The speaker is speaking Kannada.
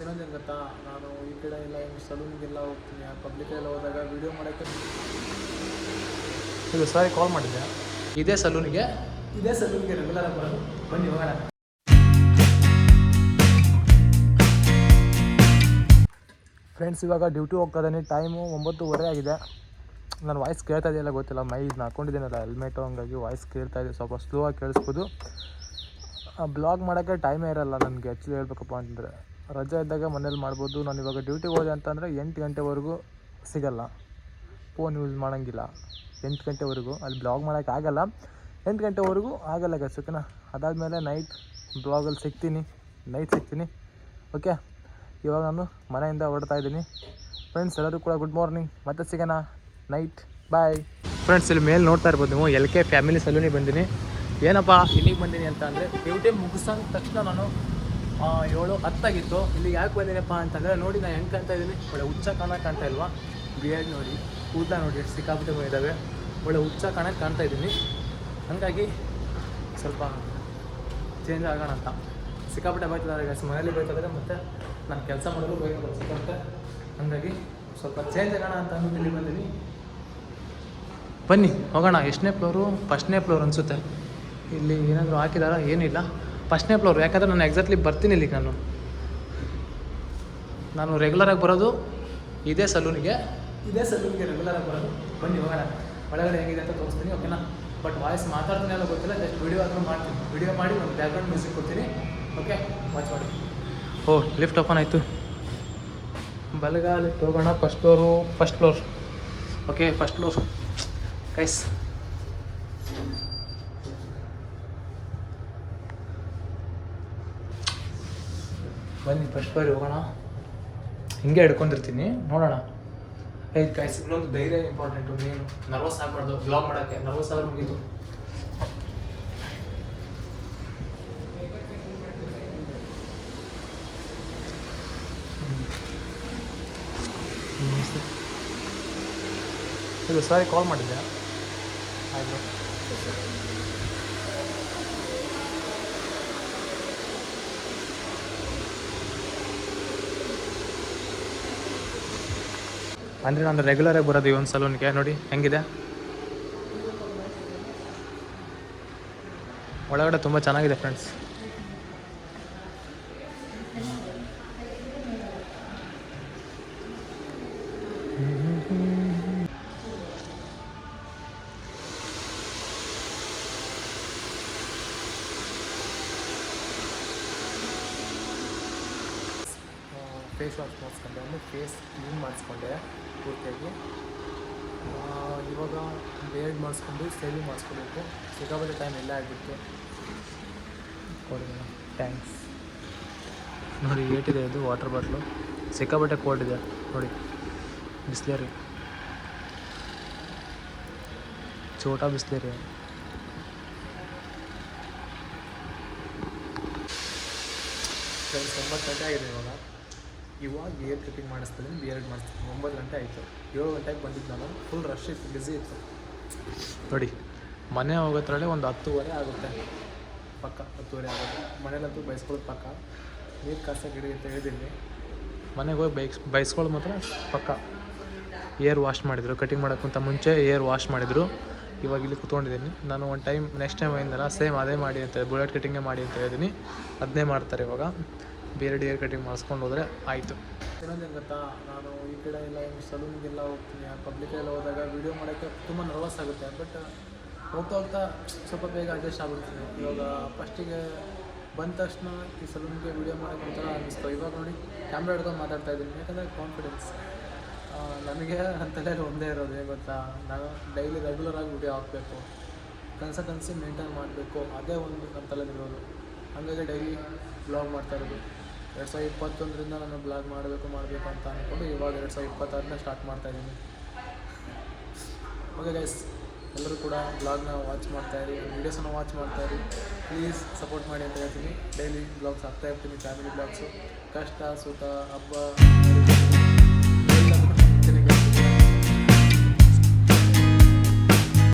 ಇನ್ನೊಂದೇನು ಗೊತ್ತಾ, ನಾನು ಈ ಕಡೆ ಎಲ್ಲ ಸಲೂನ್ಗೆಲ್ಲ ಹೋಗ್ತೀನಿ, ಪಬ್ಲಿಕೆಲ್ಲ ಹೋದಾಗ ವೀಡಿಯೋ ಮಾಡೋಕ್ಕೆ ಇದು ಸಾರಿ ಕಾಲ್ ಮಾಡಿದ್ದೆ. ಇದೇ ಸಲೂನ್ಗೆ ರೆಗ್ಯುಲರ್ ಆಗಿ ಬರೋದು. ಬನ್ನಿ ಹೋಗೋಣ. ಫ್ರೆಂಡ್ಸ್, ಇವಾಗ ಡ್ಯೂಟಿ ಹೋಗ್ತಾ ಇದ್ದೀನಿ. ಟೈಮು 9:30 ಆಗಿದೆ. ನಾನು ವಾಯ್ಸ್ ಕೇಳ್ತಾ ಇದೆಯಲ್ಲ ಗೊತ್ತಿಲ್ಲ, ಇದನ್ನ ಹಾಕ್ಕೊಂಡಿದ್ದೀನಲ್ಲ ಹೆಲ್ಮೆಟು, ಹಂಗಾಗಿ ವಾಯ್ಸ್ ಕೇಳ್ತಾ ಇದೆ, ಸ್ವಲ್ಪ ಸ್ಲೋ ಆಗಿ ಕೇಳಿಸ್ಬೋದು. ಬ್ಲಾಗ್ ಮಾಡೋಕ್ಕೆ ಟೈಮೇ ಇರೋಲ್ಲ ನನಗೆ. ಆ್ಯಕ್ಚುಲಿ ಹೇಳ್ಬೇಕಪ್ಪ ಅಂತಂದರೆ ರಜೆ ಇದ್ದಾಗ ಮನೇಲಿ ಮಾಡ್ಬೋದು. ನಾನು ಇವಾಗ ಡ್ಯೂಟಿಗೆ ಹೋದೆ ಅಂತಂದರೆ 8 ಗಂಟೆವರೆಗೂ ಸಿಗೋಲ್ಲ, ಫೋನ್ ಯೂಸ್ ಮಾಡೋಂಗಿಲ್ಲ. 8 ಗಂಟೆವರೆಗೂ ಅಲ್ಲಿ ಬ್ಲಾಗ್ ಮಾಡೋಕ್ಕೆ ಆಗೋಲ್ಲ. 8 ಗಂಟೆವರೆಗೂ ಆಗೋಲ್ಲ ಗೈಸ್, ಓಕೆನಾ. ಅದಾದಮೇಲೆ ನೈಟ್ ಬ್ಲಾಗಲ್ಲಿ ಸಿಗ್ತೀನಿ, ಓಕೆ. ಇವಾಗ ನಾನು ಮನೆಯಿಂದ ಹೊರಡ್ತಾ ಇದ್ದೀನಿ. ಫ್ರೆಂಡ್ಸ್ ಎಲ್ಲರೂ ಕೂಡ ಗುಡ್ ಮಾರ್ನಿಂಗ್, ಮತ್ತೆ ಸಿಗೋಣ ನೈಟ್, ಬಾಯ್. ಫ್ರೆಂಡ್ಸ್, ಇಲ್ಲಿ ಮೇಲೆ ನೋಡ್ತಾ ಇರ್ಬೋದು ನೀವು, LK ಫ್ಯಾಮಿಲಿ ಸಲೂನಿಗೆ ಬಂದೀನಿ. ಏನಪ್ಪ ಇಲ್ಲಿಗೆ ಬಂದೀನಿ ಅಂತ ಅಂದರೆ, ಡ್ಯೂಟಿ ಮುಗಿಸೋಂದ ತಕ್ಷಣ ನಾನು 7:10 ಆಗಿತ್ತು. ಇಲ್ಲಿಗೆ ಯಾಕೆ ಬಂದೀನಪ್ಪ ಅಂತಂದರೆ, ನೋಡಿ ನಾನು ಹೆಂಗೆ ಕಾಣ್ತಾ ಇದ್ದೀನಿ, ಒಳ್ಳೆ ಹುಚ್ಚ ಕಾಣ್ತಾ ಇಲ್ವಾ? ಬಿಯರ್ಡ್ ನೋಡಿ, ಕೂದಲ ನೋಡಿ ಎಷ್ಟು ಸಿಕ್ಕಾಬಿಟ್ಟು ಬಂದಿದ್ದಾವೆ, ಒಳ್ಳೆ ಹುಚ್ಚ ಕಾಣ್ತಾ ಇದ್ದೀನಿ. ಹಾಗಾಗಿ ಸ್ವಲ್ಪ ಚೇಂಜ್ ಆಗೋಣ ಅಂತ. ಸಿಕ್ಕಾಪಟ್ಟೆ ಬೈತಿದ್ದಾರೆ ಗೈಸ್, ಮನೇಲಿ ಬೈತಿದ್ದಾರೆ, ಮತ್ತು ನಾನು ಕೆಲಸ ಮಾಡೋದು ಬೈತಾರೆ ಸಿಕ್ಕಾಪಟ್ಟೆ. ಹಾಗಾಗಿ ಸ್ವಲ್ಪ ಚೇಂಜ್ ಆಗೋಣ ಅಂತ ಅಂದ್ಬಿಟ್ಟು ಇಲ್ಲಿ ಬಂದೀನಿ. ಬನ್ನಿ ಹೋಗೋಣ. ಎಷ್ಟನೇ ಫ್ಲೋರು? ಫಸ್ಟ್ನೇ ಫ್ಲೋರ್ ಅನಿಸುತ್ತೆ. ಇಲ್ಲಿ ಏನಾದರೂ ಹಾಕಿದಾರ? ಏನಿಲ್ಲ, ಫಸ್ಟ್ನೇ ಫ್ಲೋರ್. ಯಾಕಂದರೆ ನಾನು ಎಕ್ಸಾಕ್ಟ್ಲಿ ಬರ್ತೀನಿ ಇಲ್ಲಿಗೆ. ನಾನು ರೆಗ್ಯುಲರಾಗಿ ಬರೋದು ಇದೇ ಸಲೂನಿಗೆ ರೆಗ್ಯುಲರಾಗಿ ಬರೋದು. ಬನ್ನಿ ಹೋಗೋಣ. ಒಳಗಡೆ ಹೇಗಿದೆ ಅಂತ ತೋರಿಸ್ತೀನಿ, ಓಕೆನಾ. ಬಟ್ ವಾಯ್ಸ್ ಮಾತಾಡ್ತೀನಿ ಎಲ್ಲ ಗೊತ್ತಿಲ್ಲ, ಜಸ್ಟ್ ವೀಡಿಯೋ ಆದರೂ ಮಾಡ್ತೀನಿ. ವೀಡಿಯೋ ಮಾಡಿ ಒಂದು ಬ್ಯಾಕ್ಗ್ರೌಂಡ್ ಮ್ಯೂಸಿಕ್ ಕೊಡ್ತೀನಿ, ಓಕೆ. ವಾಚ್ ಮಾಡಿ. ಲಿಫ್ಟ್ ಓಪನ್ ಆಯಿತು. ಬಲಗಾಲಿಟ್ಟು ಹೋಗೋಣ. First floor, okay. First floor guys. ಬನ್ನಿ ಫಸ್ಟ್ ಫ್ಲೋರ್ ಹೋಗೋಣ. ಹಿಂಗೆ ಹಿಡ್ಕೊಂಡಿರ್ತೀನಿ, ನೋಡೋಣ. ಗೈಸ್, ಇನ್ನೊಂದು ಧೈರ್ಯ ಇಂಪಾರ್ಟೆಂಟು, ಮೇನು. ನರ್ವಸ್ ಆಗಬಾರ್ದು ಬ್ಲಾಗ್ ಮಾಡೋಕ್ಕೆ. ನರ್ವಸ್ ಆದ್ರೆ ಮುಗೀತು. ಇದು ಸಾರಿ ಕಾಲ್ ಮಾಡಿದ್ದೆ. ಆಯಿತು. ಅಂದರೆ ನಾನು ರೆಗ್ಯುಲರಾಗಿ ಬರೋದು ಈ ಒಂದು ಸಲೂನ್ಗೆ. ನೋಡಿ ಹೆಂಗಿದೆ ಒಳಗಡೆ, ತುಂಬ ಚೆನ್ನಾಗಿದೆ ಫ್ರೆಂಡ್ಸ್. ಫೇಸ್ ವಾಶ್ ಮಾಡಿಸ್ಕೊಂಡೆ, ಅಂದರೆ ಫೇಸ್ ಕ್ಲೀನ್ ಮಾಡಿಸ್ಕೊಂಡೆ ಪೂರ್ತಿಯಾಗಿ. ಇವಾಗ ಬೇರ್ಡ್ ಮಾಡಿಸ್ಕೊಂಡು ಸೇವಿಂಗ್ ಮಾಡಿಸ್ಕೊಬೇಕು. ಸಿಕ್ಕಾಪಟ್ಟೆ ಟೈಮ್ ಎಲ್ಲ ಆಗಿಬಿಟ್ಟು ಕೊಡಿ ಮೇಡಮ್, ಥ್ಯಾಂಕ್ಸ್. ನೋಡಿ ಏಟಿದೆ ಇದು ವಾಟರ್ ಬಾಟ್ಲು, ಸಿಕ್ಕಾಪಟ್ಟೆ ಕೋಲ್ಡ್ ಇದೆ ನೋಡಿ. ಬಿಸ್ಲೇರಿ, ಚೋಟಾ ಬಿಸ್ಲೇರಿ. ಫ್ರೆಂಡ್ಸ್, 9 ಗಂಟೆ ಆಗಿದೆ ಇವಾಗ ಏರ್ ಕಟಿಂಗ್ ಮಾಡಿಸ್ತೀನಿ, ಬಿಯರ್ಡ್ ಮಾಡಿಸ್ತೀನಿ. 9 ಗಂಟೆ ಆಯಿತು. 7 ಗಂಟೆಗೆ ಬಂದಿದ್ದು ನಾನು. ಫುಲ್ ರಶ್ ಇತ್ತು, ಬ್ಯುಸಿ ಇತ್ತು ನೋಡಿ. ಮನೆ ಹೋಗೋದ್ರಲ್ಲೇ ಒಂದು 10:30 ಆಗುತ್ತೆ ಪಕ್ಕ. 10:30 ಆಗುತ್ತೆ. ಮನೇಲಂತೂ ಬೈಸ್ಕೊಳ್ಳೋದು ಪಕ್ಕ. ನೀರು ಕಾಸಕ್ಕೆ ಗಿಡ ಅಂತ ಹೇಳಿದ್ದೀನಿ. ಮನೆಗೆ ಹೋಗಿ ಬೈಸ್ಕೊಳ್ಳೋದು ಮಾತ್ರ ಪಕ್ಕ. ಏರ್ ವಾಶ್ ಮಾಡಿದರು, ಕಟಿಂಗ್ ಮಾಡೋಕ್ಕಿಂತ ಮುಂಚೆ ಏರ್ ವಾಶ್ ಮಾಡಿದರು. ಇವಾಗ ಇಲ್ಲಿ ಕೂತ್ಕೊಂಡಿದ್ದೀನಿ ನಾನು. ಒಂದು ಟೈಮ್ ನೆಕ್ಸ್ಟ್ ಟೈಮ್ ಅయింದಲ್ಲ, ಸೇಮ್ ಅದೇ ಮಾಡಿ ಅಂತ, ಬುಲೆಟ್ ಕಟಿಂಗೇ ಮಾಡಿ ಅಂತ ಹೇಳಿದ್ದೀನಿ. ಅದನ್ನೇ ಮಾಡ್ತಾರೆ ಇವಾಗ. ಬೇರೆ ಏರ್ ಕಟಿಂಗ್ ಮಾಡಿಸ್ಕೊಂಡು ಹೋದರೆ ಆಯಿತು. ಇನ್ನೊಂದೇನು ಗೊತ್ತಾ, ನಾನು ಈ ಕಡೆ ಎಲ್ಲ ಸಲೂನ್ಗೆಲ್ಲ ಹೋಗ್ತೀನಿ, ಪಬ್ಲಿಕೆಲ್ಲ ಹೋದಾಗ ವೀಡಿಯೋ ಮಾಡೋಕ್ಕೆ ತುಂಬ ನರ್ವಸ್ ಆಗುತ್ತೆ. ಬಟ್ ಹೋಗ್ತಾ ಸ್ವಲ್ಪ ಬೇಗ ಅಡ್ಜಸ್ಟ್ ಆಗ್ಬಿಡ್ತೀನಿ. ಇವಾಗ ಫಸ್ಟಿಗೆ ಬಂದ ತಕ್ಷಣ ಈ ಸಲೂನ್ಗೆ ವೀಡಿಯೋ ಮಾಡೋಕ್ಕೆ ಒಂಥರ ಅನ್ನಿಸ್ತು. ಇವಾಗ ನೋಡಿ ಕ್ಯಾಮ್ರಾ ಹಿಡ್ಕೊಂಡು ಮಾತಾಡ್ತಾಯಿದ್ದೀನಿ, ಯಾಕಂದರೆ ಕಾನ್ಫಿಡೆನ್ಸ್ ನನಗೆ ಅಂತಲೇ ಒಂದೇ ಇರೋದು. ಗೊತ್ತಾ, ನಾನು ಡೈಲಿ ರೆಗ್ಯುಲರಾಗಿ ವೀಡಿಯೋ ಹಾಕಬೇಕು, ಕನ್ಸಿಸ್ಟೆನ್ಸಿ ಮೇಂಟೈನ್ ಮಾಡಬೇಕು, ಅದೇ ಒಂದು ನನ್ನ ತಲೆಲಿರೋದು. ಹಾಗಾಗಿ ಡೈಲಿ ಬ್ಲಾಗ್ ಮಾಡ್ತಾ ಇರೋದು. 2021ರಿಂದ ನಾನು ಬ್ಲಾಗ್ ಮಾಡಬೇಕು ಅಂತ ಅಂದ್ಕೊಂಡು ಇವಾಗ 2026ನೇ ಸ್ಟಾರ್ಟ್ ಮಾಡ್ತಾಯಿದ್ದೀನಿ. ಓಕೆ ಗೈಸ್, ಎಲ್ಲರೂ ಕೂಡ ಬ್ಲಾಗ್ನ ವಾಚ್ ಮಾಡ್ತಾಯಿರಿ, ವೀಡಿಯೋಸನ್ನು ವಾಚ್ ಮಾಡ್ತಾಯಿರಿ. ಪ್ಲೀಸ್ ಸಪೋರ್ಟ್ ಮಾಡಿ ಅಂತ ಹೇಳ್ತೀನಿ. ಡೈಲಿ ಬ್ಲಾಗ್ಸ್ ಹಾಕ್ತಾಯಿರ್ತೀನಿ, ಫ್ಯಾಮಿಲಿ ಬ್ಲಾಗ್ಸು, ಕಷ್ಟ ಸುಖ ಹಬ್ಬ